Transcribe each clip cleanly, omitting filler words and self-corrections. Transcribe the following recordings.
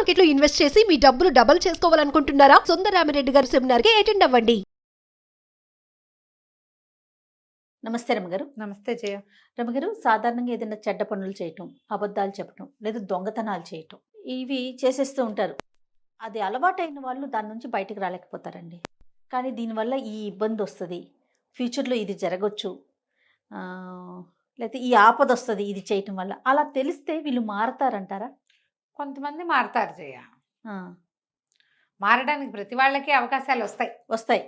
Market లో invest చేసి మీ డబ్బులు డబుల్ చేసుకోవాలనుకుంటున్నారా? సుందరరామిరెడ్డి గారి సెమినార్ కి అటెండ్ అవ్వండి. నమస్తే రమగారు. నమస్తే జయ. రమగారు, సాధారణంగా ఏదైనా చెడ్డ పనులు చేయటం, అబద్ధాలు చెప్పటం లేదా దొంగతనాలు చేయటం ఇవి చేసేస్తూ ఉంటారు. అది అలవాటైన వాళ్ళు దాని నుంచి బయటకు రాలేకపోతారండి. కానీ దీనివల్ల ఈ ఇబ్బంది వస్తుంది, ఫ్యూచర్లో ఇది జరగచ్చు, లేకపోతే ఈ ఆపద వస్తుంది ఇది చేయటం వల్ల, అలా తెలిస్తే వీళ్ళు మారతారంటారా? కొంతమంది మారతారు జయ. ఆ, మారడానికి ప్రతి వాళ్ళకి అవకాశాలు వస్తాయి. వస్తాయి.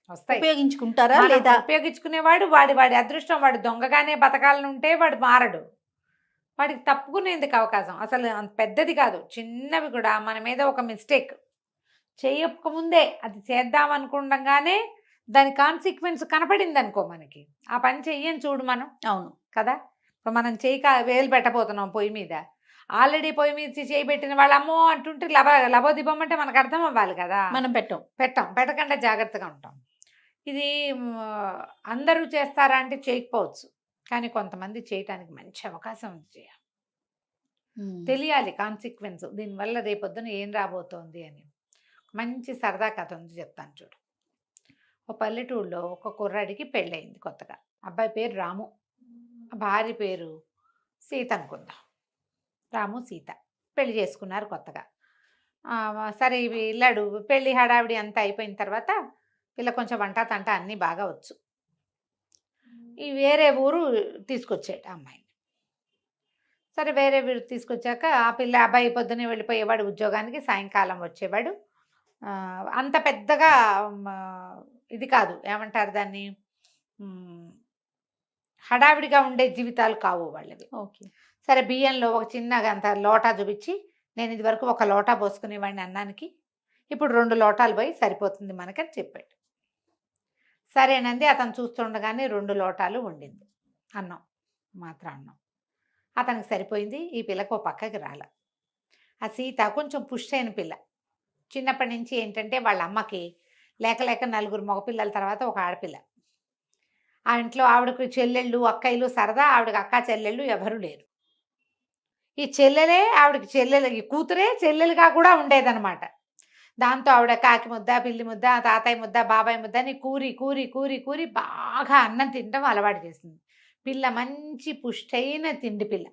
వస్తాయి. ఉపయోగించుకుంటారా మనం లేదా? ఉపయోగించుకునేవాడు వాడి అదృష్టం. వాడు దొంగగానే బతకాలని ఉంటే వాడు మారడు. వాడికి తప్పుకునేందుకు అవకాశం అసలు అంత పెద్దది కాదు, చిన్నవి కూడా మన మీద ఒక మిస్టేక్ చేయకముందే అది చేద్దాం అనుకుండగానే దాని కాన్సిక్వెన్స్ కనపడింది అనుకో, మనకి ఆ పని చెయ్యని చూడు మనం. అవును కదా, ఇప్పుడు మనం వేలు పెట్టబోతున్నాం పొయ్యి మీద. ఆల్రెడీ పొయ్యి మీద చేయి పెట్టిన వాళ్ళు అమ్మో అంటుంటే లబోదిబం అంటే మనకు అర్థం అవ్వాలి కదా. మనం పెట్టకుండా జాగ్రత్తగా ఉంటాం. ఇది అందరూ చేస్తారా అంటే చేయకపోవచ్చు, కానీ కొంతమంది చేయటానికి మంచి అవకాశం ఉంది. తెలియాలి కాన్సిక్వెన్స్, దీనివల్ల రేపొద్దున ఏం రాబోతోంది అని. మంచి సరదా కథ ఉంది, చెప్తాను చూడు. ఒక పల్లెటూరులో ఒక కుర్రాడికి పెళ్ళయింది కొత్తగా. అబ్బాయి పేరు రాము, భార్య పేరు సీత అనుకుందాం. రాము సీత పెళ్లి చేసుకున్నారు కొత్తగా. సరే వెళ్ళాడు, పెళ్ళి హడావిడి అంతా అయిపోయిన తర్వాత వీళ్ళ కొంచెం వంట తంట అన్నీ బాగా వచ్చు. ఈ వేరే ఊరు తీసుకొచ్చాడు అమ్మాయిని. సరే వేరే ఊరు తీసుకొచ్చాక ఆ అబ్బాయి పొద్దున్నే వెళ్ళిపోయేవాడు ఉద్యోగానికి, సాయంకాలం వచ్చేవాడు. అంత పెద్దగా ఇది కాదు, ఏమంటారు దాన్ని, హడావిడిగా ఉండే జీవితాలు కావు వాళ్ళవి. ఓకే. సరే బియ్యంలో ఒక చిన్నగా అంత లోటా చూపించి, నేను ఇది వరకు ఒక లోటా పోసుకునేవాడిని అన్నానికి, ఇప్పుడు 2 లోటాలు పోయి సరిపోతుంది మనకని చెప్పాడు. సరేనంది. అతను చూస్తుండగానే 2 లోటాలు వండింది అన్నం, మాత్రం అన్నం. అతనికి సరిపోయింది. ఈ పిల్లకు ఓ పక్కకి రాల. ఆ సీత కొంచెం పుష్ అయిన పిల్ల. చిన్నప్పటి నుంచి ఏంటంటే వాళ్ళ అమ్మకి లేక 4 మగపిల్లల తర్వాత ఒక ఆడపిల్ల. ఆ ఇంట్లో ఆవిడకి చెల్లెళ్ళు అక్కయ్యలు సరదా, ఆవిడకి అక్క చెల్లెళ్ళు ఎవరు లేరు. ఈ చెల్లెలే ఆవిడకి చెల్లెలు, ఈ కూతురే చెల్లెలుగా కూడా ఉండేదన్నమాట. దాంతో ఆవిడ కాకి ముద్ద, పిల్లి ముద్ద, తాతయ్య ముద్ద, బాబాయ్ ముద్ద అని కూరి కూరి కూరి కూరి బాగా అన్నం తినడం అలవాటు చేసింది. పిల్ల మంచి పుష్టైన తిండి పిల్ల,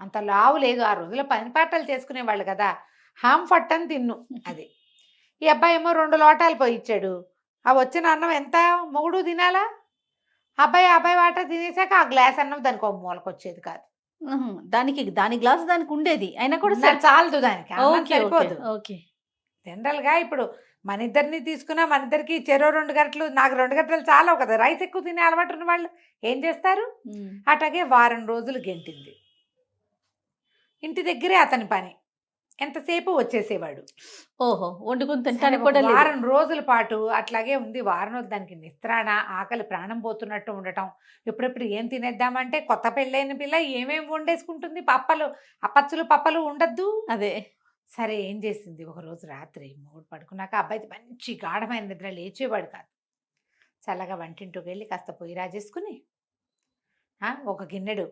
అంత లావు లేదు. ఆ రోజుల్లో పని పాటలు చేసుకునేవాళ్ళు కదా, హాంఫట్ అని తిన్ను అది. ఈ అబ్బాయి ఏమో 2 లోటాలు పోయిచ్చాడు. ఆ వచ్చిన అన్నం ఎంత మొగుడు తినాలా? అబ్బాయి వాట తినేసాక ఆ గ్లాస్ అన్నం దానికి ఒక మూలకు వచ్చేది కాదు. దాని గ్లాస్ దానికి ఉండేది, అయినా కూడా చాలదు దానికి, సరిపోదు. ఓకే. జనరల్గా ఇప్పుడు మన ఇద్దరిని తీసుకున్నా, మన ఇద్దరికి చెరో 2 గంటలు, నాకు 2 గంటలు చాలవు కదా. రైస్ ఎక్కువ తినే అలవాటు ఉన్న వాళ్ళు ఏం చేస్తారు? అట్లాగే వారం రోజులు గెంటింది. ఇంటి దగ్గరే అతని పని, ఎంతసేపు వచ్చేసేవాడు. ఓహో, వండుకుని తింటానికి కూడా వారం రోజుల పాటు అట్లాగే ఉంది. వారం రోజులు దానికి నిస్త్రాణ, ఆకలి ప్రాణం పోతున్నట్టు ఉండటం. ఎప్పుడెప్పుడు ఏం తినేద్దామంటే, కొత్త పెళ్ళైన పిల్ల ఏమేమి వండేసుకుంటుంది, అప్పచ్చులు పప్పలు ఉండద్దు. అదే. సరే ఏం చేసింది, ఒకరోజు రాత్రి మొగుడు పడుకున్నాక అబ్బాయి మంచి గాఢమైన నిద్ర, లేచేవాడు కాదు. చల్లగా వంటింటికి వెళ్ళి కాస్త పొయ్యి రాజేసుకుని ఒక గిన్నెడు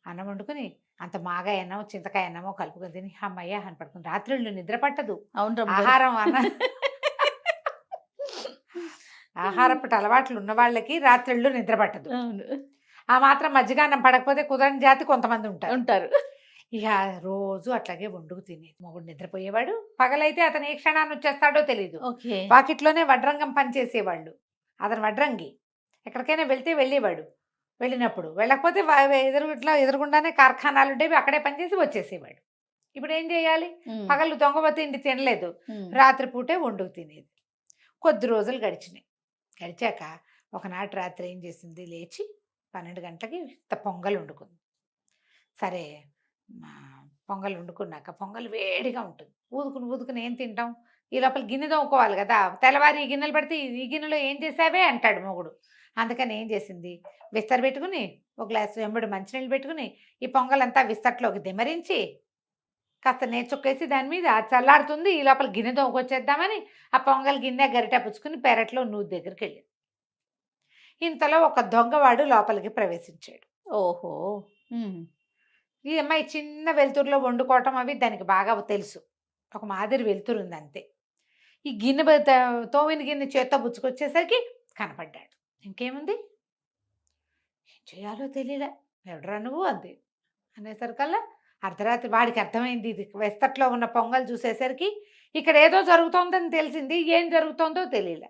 అన్నం వండుకుని, అంత మాగాయ అన్నమో చింతకాయ అన్నమో కలుపుకొని తిని అమ్మయ్య అని పడుకుని. రాత్రుళ్ళు నిద్ర పట్టదు. అవును, ఆహారపు అలవాట్లు ఉన్న వాళ్ళకి రాత్రిళ్ళు నిద్ర పట్టదు. ఆ మాత్రం మజ్జిగాన్నం పడకపోతే కుదరని జాతి కొంతమంది ఉంటారు. ఇక రోజు అట్లాగే వండుకు తినేది. మొగుడు నిద్రపోయేవాడు. పగలైతే అతను ఏ క్షణాన్ని వచ్చేస్తాడో తెలియదు. వాకిట్లోనే వడ్రంగం పనిచేసేవాళ్ళు. అతను వడ్రంగి. ఎక్కడికైనా వెళ్తే వెళ్ళేవాడు. వెళ్ళినప్పుడు వెళ్ళకపోతే ఎదురుగుండానే కార్ఖానాలు ఉండేవి, అక్కడే పనిచేసి వచ్చేసేవాడు. ఇప్పుడు ఏం చేయాలి? పగలు దొంగ తిండి తినలేదు, రాత్రిపూటే వండుకు తినేది. కొద్ది రోజులు గడిచాక ఒకనాటి రాత్రి ఏం చేసింది, లేచి 12 గంటలకి పొంగల్ వండుకుంది. సరే పొంగల్ వండుకున్నాక, పొంగల్ వేడిగా ఉంటుంది, ఊదుకుని ఏం తింటాం? ఈ లోపల గిన్నె తోముకోవాలి కదా. తెల్లవారి ఈ గిన్నెలు పడితే ఈ గిన్నెలో ఏం చేసావే అంటాడు మొగుడు. అందుకని ఏం చేసింది, విస్తర్ పెట్టుకుని ఒక గ్లాసు వెంబడి మంచినీళ్ళు పెట్టుకుని ఈ పొంగలంతా విస్తట్లోకి దిమరించి కాస్త నేర్చుక్కేసి దాని మీద చల్లారుతుంది. ఈ లోపల గిన్నె తోముకొచ్చేద్దామని ఆ పొంగల్ గిన్నె గరిట పుచ్చుకుని పెరట్లో నూతి దగ్గరికి వెళ్ళింది. ఇంతలో ఒక దొంగవాడు లోపలికి ప్రవేశించాడు. ఓహో. ఈ అమ్మాయి చిన్న వెలుతురులో వండుకోవటం అవి దానికి బాగా తెలుసు. ఒక మాదిరి వెలుతురుంది అంతే. ఈ గిన్నె తోమిన గిన్నె చేత్తో పుచ్చుకొచ్చేసరికి కనపడ్డాడు. ఇంకేముంది, ఏం చేయాలో తెలియలే. ఎవడరా నువ్వు అంది అనేసరికల్లా అర్ధరాత్రి వాడికి అర్థమైంది. ఇది వెస్తట్లో ఉన్న పొంగల్ చూసేసరికి ఇక్కడ ఏదో జరుగుతోందని తెలిసింది, ఏం జరుగుతోందో తెలియలే.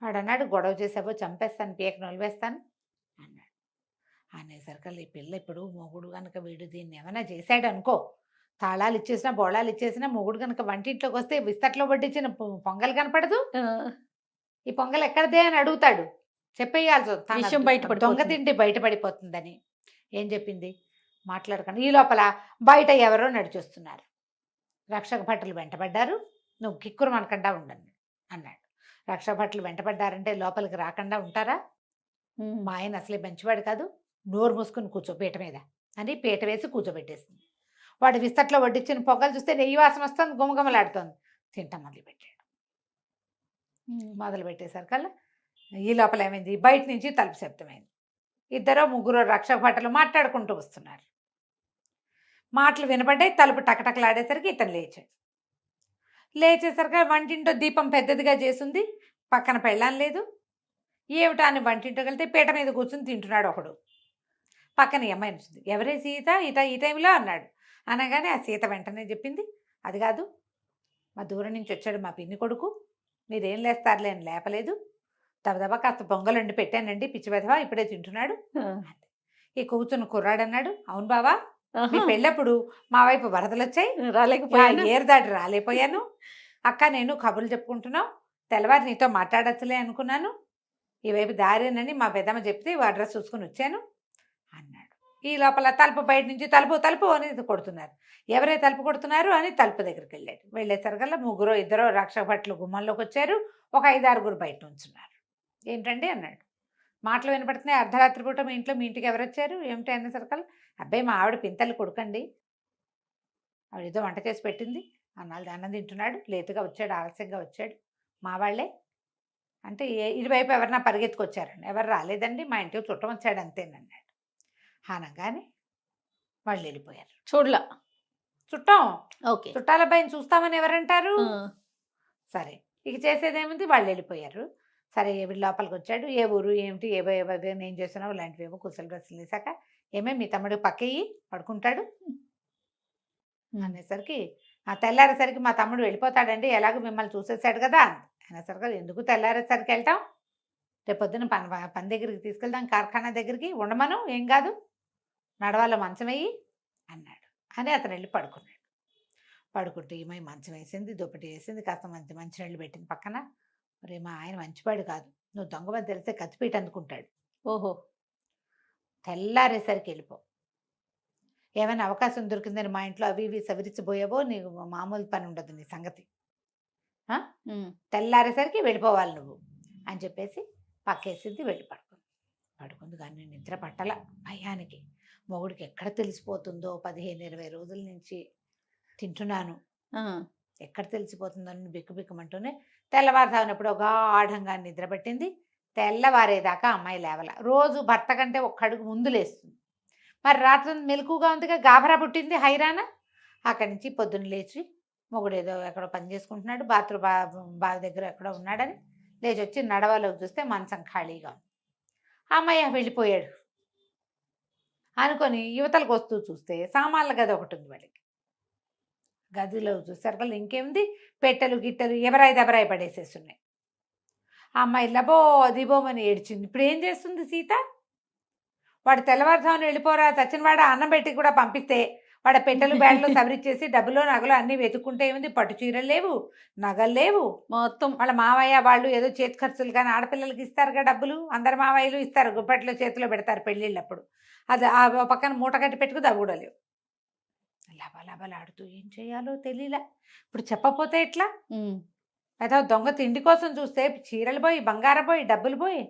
వాడు అన్నాడు, గొడవ చేసావో చంపేస్తాను, పీక నొలివేస్తాను అన్నాడు. అనేసరికల్లా ఈ పిల్ల ఇప్పుడు మొగుడు కనుక వీడు దీన్ని ఏమైనా చేశాడు అనుకో, తాళాలు ఇచ్చేసినా బోళాలు ఇచ్చేసినా మొగుడు కనుక వంటింట్లోకి వస్తే విస్తట్లో వడ్డించిన పొంగల్ కనపడదు. ఈ పొంగల్ ఎక్కడదే అని అడుగుతాడు. చెప్పేయాల్సి విషయం బయటపడిపోతుంది. దొంగ తిండి బయటపడిపోతుందని. ఏం చెప్పింది, మాట్లాడకండి. ఈ లోపల బయట ఎవరో నడిచొస్తున్నారు. రక్షక భటులు వెంటబడ్డారు. నువ్వు కిక్కురు మనకుండా ఉండండి అన్నాడు. రక్షక భటులు వెంటబడ్డారంటే లోపలికి రాకుండా ఉంటారా? మా ఆయన అసలే మంచివాడు కాదు, నోరు మూసుకుని కూర్చో పీట మీద అని పీట వేసి కూర్చోబెట్టేసింది. వాడు విస్తట్లో వడ్డించిన పొగలు చూస్తే నెయ్యి వాసన వస్తుంది, గుమగుమలాడుతోంది. తింటా మొదలుపెట్టాడు. మొదలుపెట్టేసరికల్లా ఈ లోపల ఏమైంది, బయట నుంచి తలుపు శబ్దమైంది. 2-3 రక్షక భటులు మాట్లాడుకుంటూ వస్తున్నారు. మాటలు వినపడ్డాయి. తలుపు టకటకలాడేసరికి ఇతను లేచాడు. లేచేసరికి వంటింటో దీపం పెద్దదిగా చేసింది, పక్కన పెళ్ళాం లేదు. ఏమిటా అని వంటింటోకి వెళ్తే పీట మీద కూర్చుని తింటున్నాడు ఒకడు. పక్కన ఈ అమ్మాయి వచ్చింది. ఎవరే సీత ఈ టైంలో అన్నాడు. అనగానే ఆ సీత వెంటనే చెప్పింది, అది కాదు, మా దూరం నుంచి వచ్చాడు మా పిన్ని కొడుకు, మీరేం లేస్తారులే అని లేపలేదు, దబదబా కాస్త పొంగల్ వండి పెట్టానండి, పిచ్చి వెధవా ఇప్పుడే తింటున్నాడు. ఈ కూతురు కుర్రాడు అన్నాడు, అవును బావా, మీ పెళ్ళప్పుడు మా వైపు వరదలు వచ్చాయి, రాలేకపోయాను, ఏరు దాటి రాలేకపోయాను. అక్క నేను కబుర్లు చెప్పుకుంటున్నాం, తెల్లవారి నీతో మాట్లాడచ్చులే అనుకున్నాను, ఈ వైపు దారేనని మా పెద్దమ్మ చెప్తే అడ్రస్ చూసుకుని వచ్చాను అన్నాడు. ఈ లోపల తలుపు బయట నుంచి తలుపు తలుపు అని కొడుతున్నారు. ఎవరే తలుపు కొడుతున్నారు అని తలుపు దగ్గరికి వెళ్ళాడు. వెళ్ళేసరికల్లా 3-2 రక్షక భటులు గుమ్మంలోకి వచ్చారు. ఒక 5-6 బయట ఉంచున్నారు. ఏంటండి అన్నాడు. మాటలు వినపడుతున్నాయి. అర్ధరాత్రి పూట మీ ఇంటికి ఎవరు వచ్చారు ఏమిటి అనేసరికల్లా, అబ్బాయి మా ఆవిడ పింతల్లి కొడుకండి, ఆవిడ ఏదో వంట చేసి పెట్టింది, అన్నాళ్ళు అన్నం తింటున్నాడు, లేటుగా వచ్చాడు, ఆలస్యంగా వచ్చాడు, మా వాళ్ళే అంటే ఇటువైపు ఎవరన్నా పరిగెత్తుకొచ్చారండి. ఎవరు రాలేదండి, మా ఇంటికి చుట్టం వచ్చాడు అంతేనన్నాడు. అనగానే వాళ్ళు వెళ్ళిపోయారు. చూడలా చుట్టం, ఓకే, చుట్టాల అబ్బాయిని చూస్తామని ఎవరంటారు. సరే ఇక చేసేదేముంది, వాళ్ళు వెళ్ళిపోయారు. సరే వీడి లోపలికి వచ్చాడు. ఏ ఊరు ఏమిటి ఏం చేస్తున్నావు ఇలాంటివేమో కుశల డ్రెస్సులు వేసాక, ఏమే మీ తమ్ముడు పక్కయ్యి పడుకుంటాడు అనేసరికి, ఆ తెల్లారేసరికి మా తమ్ముడు వెళ్ళిపోతాడండి, ఎలాగో మిమ్మల్ని చూసేసాడు కదా అనేసరికి, ఎందుకు తెల్లారేసరికి వెళ్తాం, రేపు పొద్దున్న పని దగ్గరికి తీసుకెళ్తాం, కార్ఖానా దగ్గరికి, ఉండమను, ఏం కాదు, నడవాళ్ళ మంచం వేయి అన్నాడు. అని అతను వెళ్ళి పడుకున్నాడు. పడుకుంటే ఏమై మంచం వేసింది, దుప్పటి వేసింది, కాస్త మంచి నీళ్ళు పెట్టింది పక్కన. మరి మా ఆయన మంచివాడు కాదు, నువ్వు దొంగమని తెలిస్తే కత్తిపీట అందుకుంటాడు. ఓహో, తెల్లారేసరికి వెళ్ళిపో, ఏమైనా అవకాశం దొరికిందని మా ఇంట్లో అవి ఇవి సవరించబోయావో నీకు మామూలు పని ఉండదు నీ సంగతి, తెల్లారేసరికి వెళ్ళిపోవాలి నువ్వు అని చెప్పేసి పక్కేసింది. వెళ్ళి పడుకుంది కానీ నిద్ర పట్టల. భయానికి మొగుడికి ఎక్కడ తెలిసిపోతుందో, 15-20 రోజుల నుంచి తింటున్నాను, ఎక్కడ తెలిసిపోతుందో బిక్కుబిక్కమంటూనే తెల్లవారుతానప్పుడు ఒక గాఢంగా నిద్ర పట్టింది. తెల్లవారేదాకా అమ్మాయి లేవల. రోజు భర్త కంటే ఒక్క అడుగు ముందు లేస్తుంది. మరి రాత్రి మెలకుగా ఉందిగా గాభరా పుట్టింది, హైరాణ. అక్కడి నుంచి పొద్దున్న లేచి మొగుడు ఏదో ఎక్కడో పని చేసుకుంటున్నాడు, బావి దగ్గర ఎక్కడో ఉన్నాడని లేచి వచ్చి నడవలోకి చూస్తే మంచం ఖాళీగా ఉంది. అమ్మాయి వెళ్ళిపోయాడు అనుకొని యువతలకు వస్తూ చూస్తే సామాన్ల గది ఒకటి ఉంది. వాళ్ళకి గదిలో చూసేసరికి ఇంకేముంది, పెట్టెలు గిట్టెలు ఎవరాయి పడేసేస్తున్నాయి. ఆ అమ్మాయి లబో దిబోమని ఏడ్చింది. ఇప్పుడు ఏం చేస్తుంది సీత? వాడు తెల్లవారుజామున వెళ్ళిపోరా చచ్చినవాడ అన్నం పెట్టి కూడా పంపిస్తే వాడు పెట్టెలు బ్యాడ్లు సవరిచ్చేసి డబ్బులు నగలు అన్నీ వెతుక్కుంటే ఏముంది, పట్టు చీరలు లేవు, నగలు లేవు, మొత్తం వాళ్ళ మావయ్య వాళ్ళు ఏదో చేతి ఖర్చులు కానీ ఆడపిల్లలకి ఇస్తారుగా డబ్బులు, అందరు మావయ్యలు ఇస్తారు, గుప్పట్లో చేతిలో పెడతారు పెళ్ళిళ్ళప్పుడు, అది ఆ పక్కన మూట కట్టి పెట్టుకుని అవి కూడా లేవు. లబలాడుతూ ఏం చేయాలో తెలియలే. ఇప్పుడు చెప్పపోతే ఎట్లా? అయితే దొంగ తిండి కోసం చూస్తే చీరలు పోయి, బంగారం పోయి, డబ్బులు పోయి.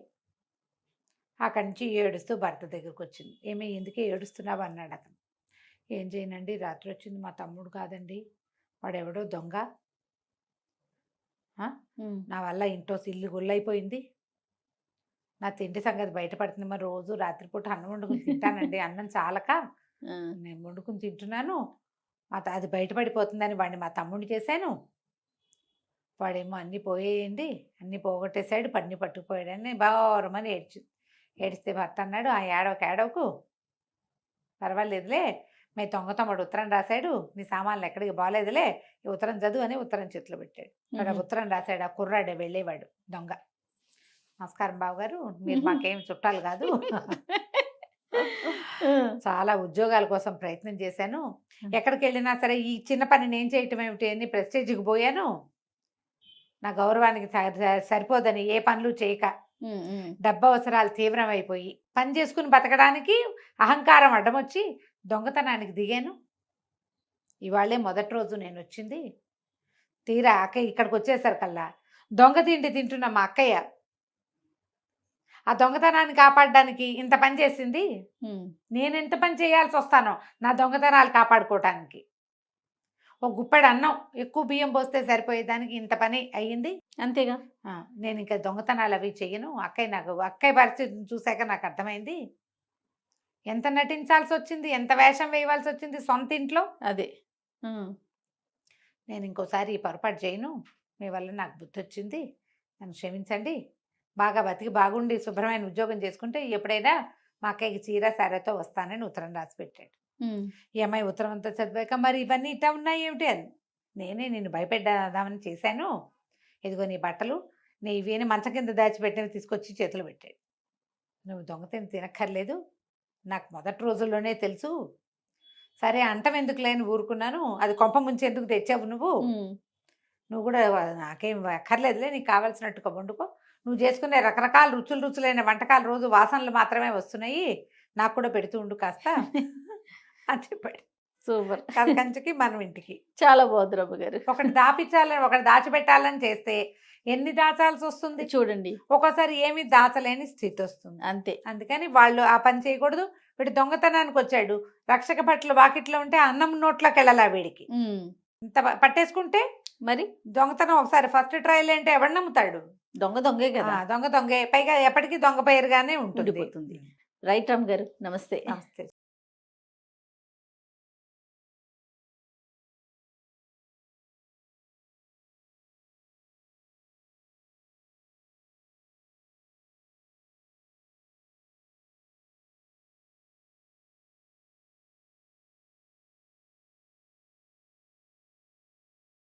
అక్కడి నుంచి ఏడుస్తూ భర్త దగ్గరకు వచ్చింది. ఏమీ ఎందుకే ఏడుస్తున్నావు అన్నాడు అతను. ఏం చేయనండి, రాత్రి వచ్చింది మా తమ్ముడు కాదండి, వాడెవడో దొంగ, నా వల్ల ఇంట్లో ఇల్లు గుళ్ళైపోయింది, నా తిండి సంగతి బయటపడుతుంది, మరి రోజు రాత్రిపూట అన్నం వండుకుని తింటానండి, అన్నం చాలక నేను వండుకుని తింటున్నాను, అది బయటపడిపోతుందని వాడిని మా తమ్ముడిని చేశాను. వాడేమో అన్నీ పోయేయండి, అన్నీ పోగొట్టేశాడు, పడిని పట్టుకుపోయాడని బారమని ఏడిస్తే భర్త అన్నాడు, ఆ ఏడవకు పర్వాలేదులే, మీ తమ్ముడు ఉత్తరం రాశాడు, నీ సామాన్లు ఎక్కడికి బాగాలేదులే, ఈ ఉత్తరం చదువు అని ఉత్తరం చేతిలో పెట్టాడు. వాడు ఉత్తరం రాశాడు, ఆ కుర్రాడే వెళ్ళేవాడు దొంగ. నమస్కారం బావగారు, మీరు మాకేం చుట్టాలు కాదు, చాలా ఉద్యోగాల కోసం ప్రయత్నం చేశాను, ఎక్కడికి వెళ్ళినా సరే ఈ చిన్న పని నేను చేయటం ఏమిటి అని ప్రెస్టేజ్కి పోయాను, నా గౌరవానికి సరిపోదని ఏ పనులు చేయక డబ్బు అవసరాలు తీవ్రమైపోయి పని చేసుకుని బతకడానికి అహంకారం అడ్డమొచ్చి దొంగతనానికి దిగాను. ఇవాళే మొదటి రోజు నేను వచ్చింది. తీరా అక్కయ్య ఇక్కడికి వచ్చేసరికల్లా దొంగ తిండి తింటున్న మా అక్కయ్య ఆ దొంగతనాన్ని కాపాడడానికి ఇంత పని చేసింది. నేను ఎంత పని చేయాల్సి వస్తానో నా దొంగతనాలు కాపాడుకోవటానికి. ఒక గుప్పెడు అన్నం ఎక్కువ బియ్యం పోస్తే సరిపోయేదానికి ఇంత పని అయ్యింది. అంతేగా. నేను ఇంకా దొంగతనాలు అవి చెయ్యను. అక్కయ్య పరిస్థితిని చూశాక నాకు అర్థమైంది, ఎంత నటించాల్సి వచ్చింది, ఎంత వేషం వేయవలసి వచ్చింది సొంత ఇంట్లో. అదే నేను ఇంకోసారి ఈ పొరపాటు చేయను, మీ వల్ల నాకు బుద్ధి వచ్చింది, నన్ను క్షమించండి, బాగా బతికి బాగుండి శుభ్రమైన ఉద్యోగం చేసుకుంటే ఎప్పుడైనా మా అక్కయ్యకి చీర సారేతో వస్తానని ఉత్తరం రాసి పెట్టాడు. ఈ అమ్మాయి ఉత్తరం అంతా చదివాక మరి ఇవన్నీ ఇట్టా ఉన్నాయి ఏమిటి అని నేనే నిన్ను భయపెడదామని చేశాను, ఇదిగో నీ బట్టలు, నీ ఇవేని మంచం కింద దాచిపెట్టినవి తీసుకొచ్చి చేతులు పెట్టాడు. నువ్వు దొంగతనం తినక్కర్లేదు, నాకు మొదటి రోజుల్లోనే తెలుసు, సరే అంటం ఎందుకు లేని ఊరుకున్నాను, అది కొంప ముంచి ఎందుకు తెచ్చావు నువ్వు కూడా నాకేం అక్కర్లేదులే, నీకు కావాల్సినట్టుగా వండుకో, నువ్వు చేసుకునే రకరకాల రుచులైన వంటకాలు రోజు వాసనలు మాత్రమే వస్తున్నాయి, నాకు కూడా పెడుతూ ఉండు కాస్త అని చెప్పాడు. సూపర్. కంచుకి మనం ఇంటికి. చాలా బాగుంది రమ్మ గారు. ఒకటి దాపిచ్చాలని ఒకటి దాచిపెట్టాలని చేస్తే ఎన్ని దాచాల్సి వస్తుంది చూడండి. ఒక్కోసారి ఏమి దాచలేని స్థితి వస్తుంది. అంతే. అందుకని వాళ్ళు ఆ పని చేయకూడదు. వీడు దొంగతనానికి వచ్చాడు, రక్షక బట్టలు వాకిట్లో ఉంటే అన్నం నోట్లోకి వెళ్ళాలా వీడికి, ఇంత పట్టేసుకుంటే మరి దొంగతనం ఒకసారి ఫస్ట్ ట్రయల్ అంటే ఎవడు నమ్ముతాడు? దొంగే కదా. దొంగే, పైగా ఎప్పటికీ దొంగ పేరుగానే ఉంటుంది. రైట్ రమ్ గారు, నమస్తే. నమస్తే.